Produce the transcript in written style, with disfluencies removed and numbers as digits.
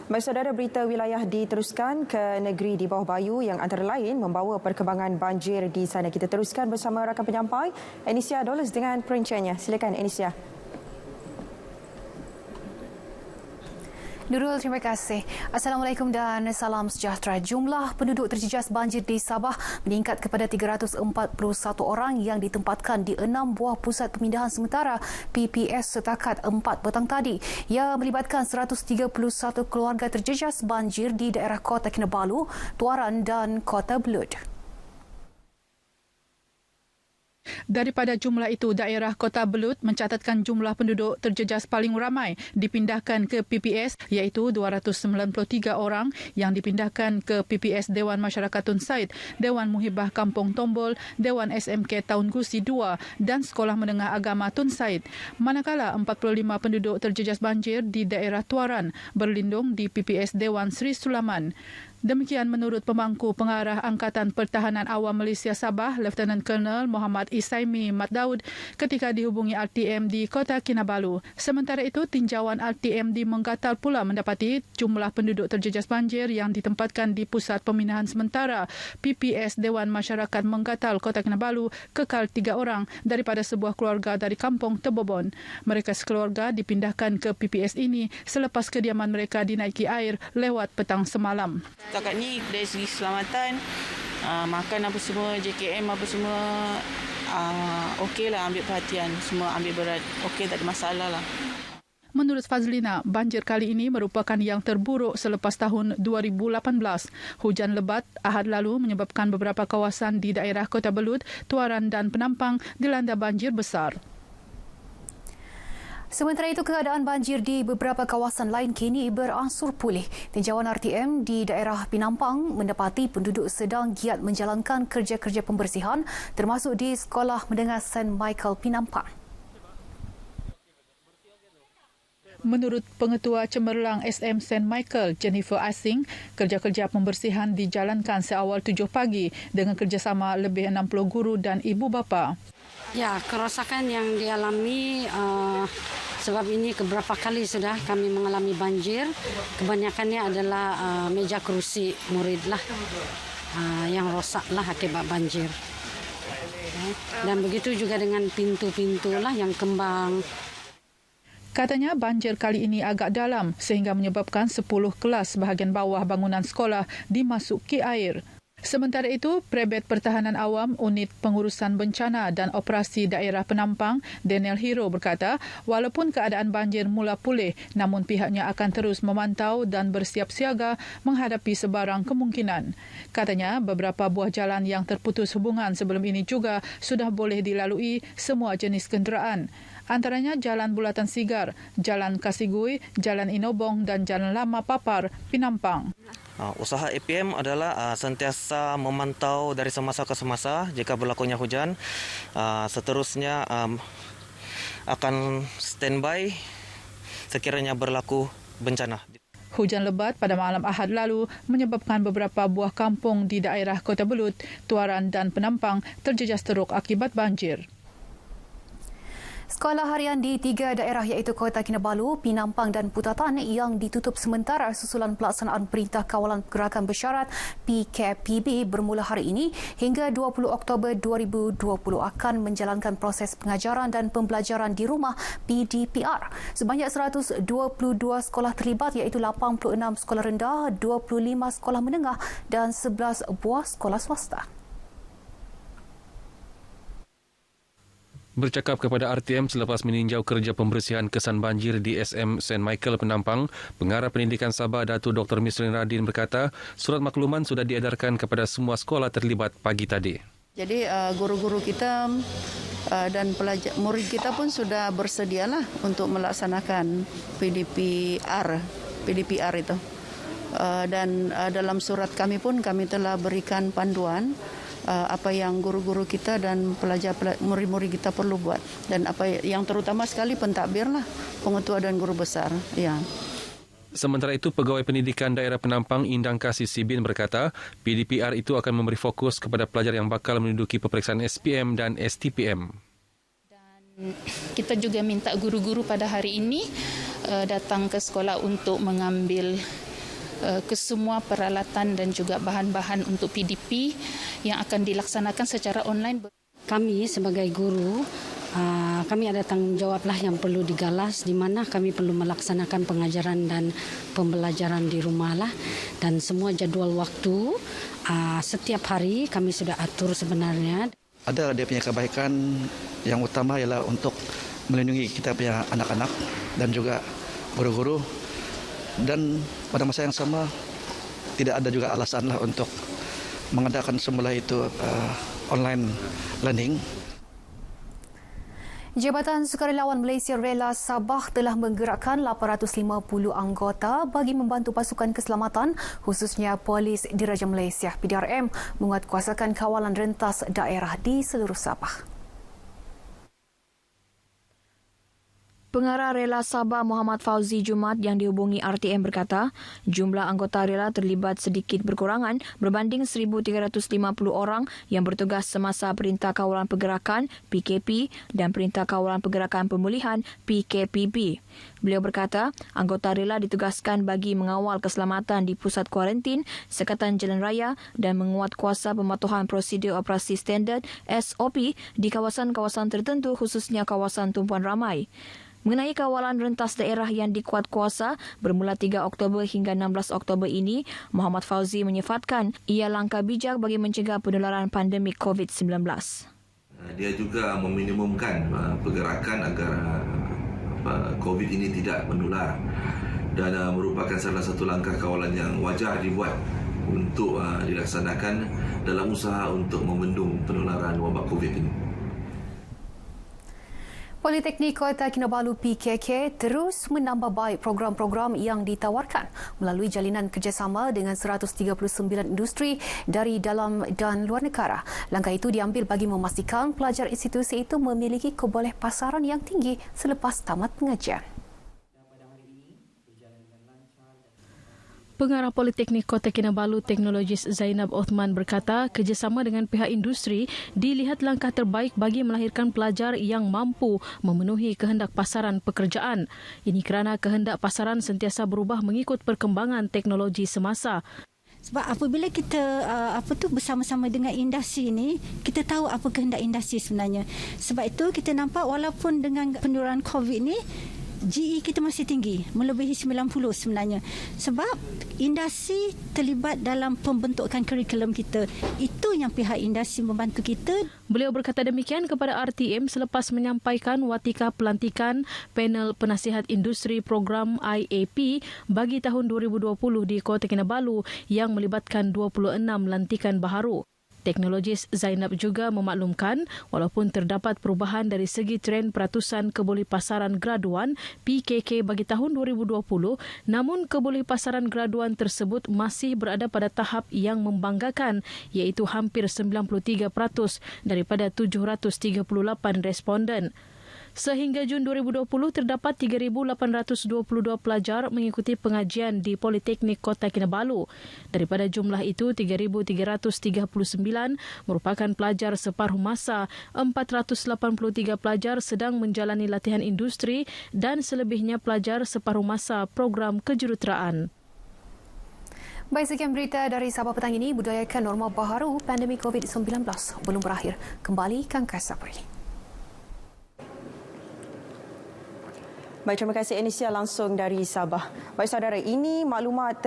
Baik, saudara, berita wilayah diteruskan ke negeri di bawah Bayu yang antara lain membawa perkembangan banjir di sana. Kita teruskan bersama rakan penyampai Enisia Dollars dengan perinciannya. Silakan Enisia. Nurul, terima kasih. Assalamualaikum dan salam sejahtera. Jumlah penduduk terjejas banjir di Sabah meningkat kepada 341 orang yang ditempatkan di 6 buah pusat pemindahan sementara PPS setakat 4 petang tadi. Ia melibatkan 131 keluarga terjejas banjir di daerah Kota Kinabalu, Tuaran dan Kota Belud. Daripada jumlah itu, daerah Kota Belud mencatatkan jumlah penduduk terjejas paling ramai dipindahkan ke PPS iaitu 293 orang yang dipindahkan ke PPS Dewan Masyarakat Tun Said, Dewan Muhibah Kampung Tombol, Dewan SMK Taun Gusi 2 dan Sekolah Menengah Agama Tun Said. Manakala 45 penduduk terjejas banjir di daerah Tuaran berlindung di PPS Dewan Sri Sulaman. Demikian menurut pemangku pengarah Angkatan Pertahanan Awam Malaysia Sabah, Lieutenant Colonel Muhammad Isaimi Mat Daud ketika dihubungi RTM di Kota Kinabalu. Sementara itu, tinjauan RTM di Menggatal pula mendapati jumlah penduduk terjejas banjir yang ditempatkan di Pusat Pemindahan Sementara PPS Dewan Masyarakat Menggatal Kota Kinabalu kekal 3 orang daripada sebuah keluarga dari Kampung Tebobon. Mereka sekeluarga dipindahkan ke PPS ini selepas kediaman mereka dinaiki air lewat petang semalam. Setakat ni dari segi keselamatan, makan apa semua, JKM apa semua, okeylah, ambil perhatian, semua ambil berat, okey, tak ada masalah lah. Menurut Fazlina, banjir kali ini merupakan yang terburuk selepas tahun 2018. Hujan lebat Ahad lalu menyebabkan beberapa kawasan di daerah Kota Belud, Tuaran dan Penampang dilanda banjir besar. Sementara itu, keadaan banjir di beberapa kawasan lain kini beransur pulih. Tinjauan RTM di daerah Penampang mendapati penduduk sedang giat menjalankan kerja-kerja pembersihan termasuk di Sekolah Menengah St. Michael Penampang. Menurut Pengetua Cemerlang SM St. Michael, Jennifer Asing, kerja-kerja pembersihan dijalankan seawal 7 pagi dengan kerjasama lebih 60 guru dan ibu bapa. Ya, kerosakan yang dialami sebab ini beberapa kali sudah kami mengalami banjir. Kebanyakannya adalah meja kerusi murid lah yang rosak lah akibat banjir. Dan begitu juga dengan pintu-pintu lah yang kembang. Katanya banjir kali ini agak dalam sehingga menyebabkan 10 kelas bahagian bawah bangunan sekolah dimasuki air. Sementara itu, Prebet Pertahanan Awam Unit Pengurusan Bencana dan Operasi Daerah Penampang, Daniel Hero berkata, walaupun keadaan banjir mula pulih, namun pihaknya akan terus memantau dan bersiap siaga menghadapi sebarang kemungkinan. Katanya, beberapa buah jalan yang terputus hubungan sebelum ini juga sudah boleh dilalui semua jenis kenderaan. Antaranya Jalan Bulatan Sigar, Jalan Kasigui, Jalan Inobong dan Jalan Lama Papar, Penampang. Usaha APM adalah sentiasa memantau dari semasa ke semasa jika berlakunya hujan. Seterusnya akan standby sekiranya berlaku bencana. Hujan lebat pada malam Ahad lalu menyebabkan beberapa buah kampung di daerah Kota Belud, Tuaran dan Penampang terjejas teruk akibat banjir. Sekolah harian di 3 daerah iaitu Kota Kinabalu, Penampang dan Putatan yang ditutup sementara susulan pelaksanaan Perintah Kawalan Pergerakan Bersyarat PKPB bermula hari ini hingga 20 Oktober 2020 akan menjalankan proses pengajaran dan pembelajaran di rumah PDPR. Sebanyak 122 sekolah terlibat iaitu 86 sekolah rendah, 25 sekolah menengah dan 11 buah sekolah swasta. Bercakap kepada RTM selepas meninjau kerja pembersihan kesan banjir di SM St. Michael Penampang, Pengarah Pendidikan Sabah Datuk Dr. Misrin Radin berkata, surat makluman sudah diedarkan kepada semua sekolah terlibat pagi tadi. Jadi guru-guru kita dan murid kita pun sudah bersedialah untuk melaksanakan PDPR itu. Dan dalam surat kami pun kami telah berikan panduan apa yang guru-guru kita dan pelajar murid-murid kita perlu buat, dan apa yang terutama sekali pentadbir lah, pengetua dan guru besar. Ya. Sementara itu, Pegawai Pendidikan Daerah Penampang Indang Kasih Sibin berkata, PDPR itu akan memberi fokus kepada pelajar yang bakal menduduki peperiksaan SPM dan STPM. Kita juga minta guru-guru pada hari ini datang ke sekolah untuk mengambil kesemua peralatan dan juga bahan-bahan untuk PDP yang akan dilaksanakan secara online. Kami sebagai guru, kami ada tanggungjawablah yang perlu digalas, di mana kami perlu melaksanakan pengajaran dan pembelajaran di rumah lah, dan semua jadual waktu setiap hari kami sudah atur sebenarnya. Ada dia punya kebaikan yang utama ialah untuk melindungi kita punya anak-anak dan juga guru-guru, dan pada masa yang sama tidak ada juga alasanlah untuk mengadakan semula itu online learning. Jabatan Sukarelawan Malaysia Rela Sabah telah menggerakkan 850 anggota bagi membantu pasukan keselamatan khususnya Polis Diraja Malaysia PDRM menguatkuasakan kawalan rentas daerah di seluruh Sabah. Pengarah Rela Sabah Muhammad Fauzi Jumat yang dihubungi RTM berkata, jumlah anggota rela terlibat sedikit berkurangan berbanding 1,350 orang yang bertugas semasa Perintah Kawalan Pergerakan PKP dan Perintah Kawalan Pergerakan Pemulihan PKPB. Beliau berkata, anggota rela ditugaskan bagi mengawal keselamatan di pusat kuarantin, sekatan jalan raya dan menguatkuasa pematuhan prosedur operasi standard SOP di kawasan-kawasan tertentu khususnya kawasan tumpuan ramai. Mengenai kawalan rentas daerah yang dikuatkuasa bermula 3 Oktober hingga 16 Oktober ini, Muhammad Fauzi menyifatkan ia langkah bijak bagi mencegah penularan pandemik COVID-19. Dia juga meminimumkan pergerakan agar COVID ini tidak menular dan merupakan salah satu langkah kawalan yang wajar dibuat untuk dilaksanakan dalam usaha untuk membendung penularan wabak COVID ini. Politeknik Kota Kinabalu PKK terus menambah baik program-program yang ditawarkan melalui jalinan kerjasama dengan 139 industri dari dalam dan luar negara. Langkah itu diambil bagi memastikan pelajar institusi itu memiliki kebolehpasaran yang tinggi selepas tamat pengajian. Pengarah Politeknik Kota Kinabalu Teknologis Zainab Othman berkata, kerjasama dengan pihak industri dilihat langkah terbaik bagi melahirkan pelajar yang mampu memenuhi kehendak pasaran pekerjaan. Ini kerana kehendak pasaran sentiasa berubah mengikut perkembangan teknologi semasa. Sebab apabila kita bersama-sama dengan industri ini, kita tahu apa kehendak industri sebenarnya. Sebab itu kita nampak walaupun dengan penularan COVID ini, GE kita masih tinggi, melebihi 90 sebenarnya. Sebab industri terlibat dalam pembentukan kurikulum kita. Itu yang pihak industri membantu kita. Beliau berkata demikian kepada RTM selepas menyampaikan watika pelantikan panel penasihat industri program IAP bagi tahun 2020 di Kota Kinabalu yang melibatkan 26 lantikan baharu. Teknologis Zainab juga memaklumkan walaupun terdapat perubahan dari segi trend peratusan kebolehpasaran graduan PKK bagi tahun 2020, namun kebolehpasaran graduan tersebut masih berada pada tahap yang membanggakan iaitu hampir 93% daripada 738 responden. Sehingga Jun 2020 terdapat 3,822 pelajar mengikuti pengajian di Politeknik Kota Kinabalu. Daripada jumlah itu, 3,339 merupakan pelajar separuh masa, 483 pelajar sedang menjalani latihan industri dan selebihnya pelajar separuh masa program kejuruteraan. Baik, sekian berita dari Sabah petang ini. Budayakan norma baharu pandemik COVID-19 belum berakhir. Kembali Kang Kasapri. Baik, terima kasih Anisia langsung dari Sabah. Baik saudara, ini maklumat